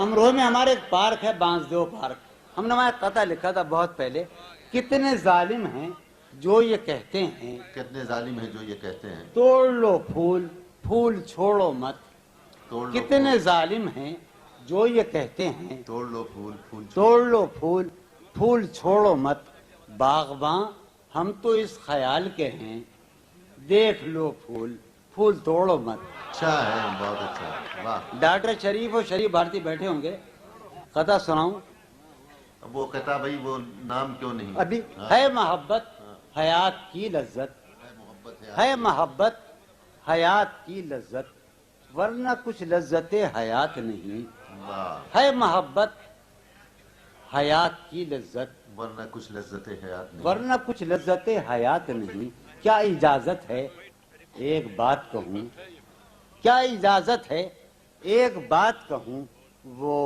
امروہ میں ہمارے ایک پارک ہے، بانسدیو پارک. ہم نے وہاں قطع لکھا تھا بہت پہلے، کتنے ظالم ہیں جو یہ کہتے ہیں، کتنے ظالم ہیں جو یہ کہتے ہیں، توڑ لو پھول پھول چھوڑو مت. توڑ لو کتنے ظالم ہیں جو یہ کہتے ہیں، توڑ لو پھول پھول توڑ لو پھول پھول چھوڑو مت. باغباں ہم تو اس خیال کے ہیں، دیکھ لو پھول پھول توڑو مت. اچھا ہے، بہت اچھا ہے، واہ. ڈاکٹر شریف اور شریف بھارتی بیٹھے ہوں گے، قطع سناؤں؟ وہ کہتا بھائی وہ نام کیوں نہیں؟ ابھی ہے محبت حیات کی لذت، ہے محبت حیات کی لذت، ورنہ کچھ لذت حیات نہیں. واہ. ہے محبت حیات کی لذت، ورنہ کچھ لذت حیات نہیں. ورنہ کچھ لذت حیات نہیں. کیا اجازت ہے ایک بات کہوں، کیا اجازت ہے ایک بات کہوں، وہ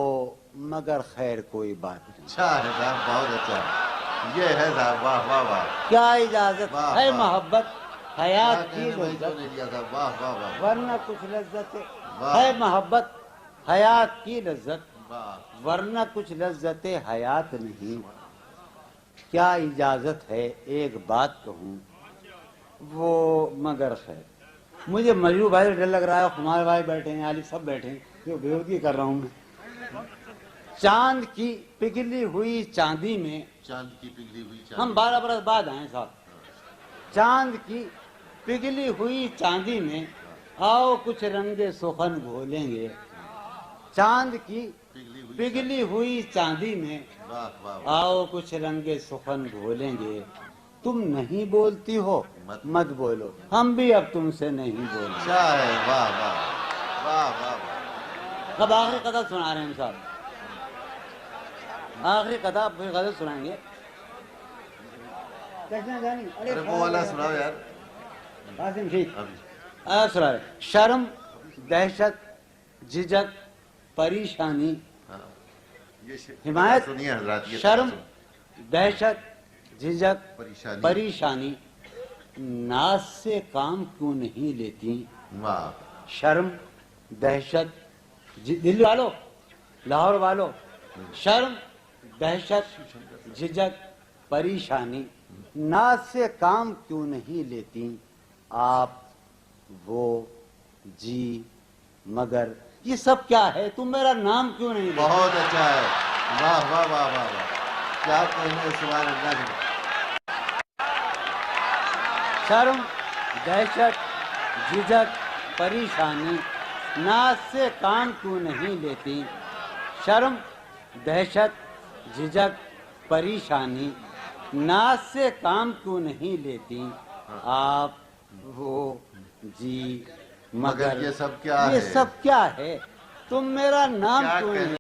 مگر خیر کوئی بات نہیں. اچھا ہے صاحب، بہت اچھا ہے، یہ ہے صاحب، واہ واہ واہ. کیا اجازت واہ، ہے واہ. محبت کیا حیات کی کہنے بھائی جو لذت، نے دیا صاحب، واہ واہ واہ. ورنہ کچھ لذت واہ. ہے محبت حیات کی لذت، واہ. ورنہ کچھ لذت حیات نہیں. کیا اجازت ہے ایک بات کہوں، وہ مگر خیر. مجھے مجروح بھائی ڈر لگ رہا ہے، خمار بھائی بیٹھے ہیں، علی سب بیٹھے ہیں، جو بےودگی کر رہا ہوں میں. چاند کی پگھلی ہوئی چاندی میں، چاند کی پگھلی ہوئی چاند. ہم 12 برس بعد آئے صاحب. چاند کی پگھلی ہوئی چاندی میں آؤ کچھ رنگ سخن گھولیں گے. چاند کی پگھلی ہوئی چاندی میں واہ واہ. آؤ کچھ رنگ سخن گھولیں گے. تم نہیں بولتی ہو مت بولو، ہم بھی اب تم سے نہیں بولیں. اچھا ہے، واہ واہ واہ واہ واہ. اب آخری قطع سنا رہے ہیں ہم صاحب، آخری قطع پھر غزل سنائیں گے. ارے وہ والا سناؤ یار. قاسم ٹھیک ابھی. سنا رہے. شرم دہشت جھجک پریشانی، ہاں. یہ حمایت. سنیے حضرات، یہ شرم دہشت جھجک پریشانی. پریشانی، ناز سے کام کیوں نہیں لیتی. واہ. شرم دہشت دل والو لاہور والو، شرم دہشت جھجک پریشانی، ناز سے کام کیوں نہیں لیتی. آپ وہ جی مگر، یہ سب کیا ہے، تم میرا نام کیوں نہیں لیتے. بہت اچھا ہے، واہ واہ واہ واہ واہ. کیا کہنے سبحان اللہ. شرم دہشت جھجک پریشانی، ناز سے کام کیوں نہیں لیتی. شرم دہشت جھجک پریشانی، ناز سے کام کیوں نہیں لیتی. آپ وہ جی مگر، یہ سب کیا ہے، یہ سب کیا ہے، تم میرا نام کیا کیوں نہیں